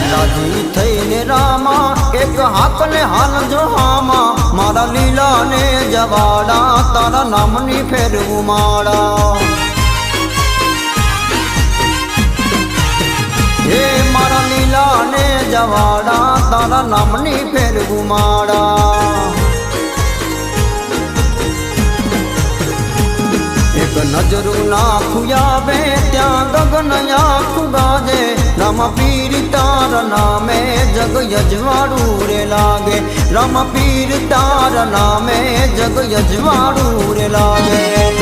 રાજી થઈને રામા એક હાકને હાલ જો હામા મારા લીલા ને જવાડા તારા નામની ફેરવું માળા હે મારા લીલા ને જવાડા તારા નામની ફેરવું માળા એક નજરું નાખું આવે ત્યાં ગગન આખું ગાજે રામ પીર તારા નામે જગ યજવાડું રે લાગે રામ પીર તારા નામે જગ યજવાડું રે લાગે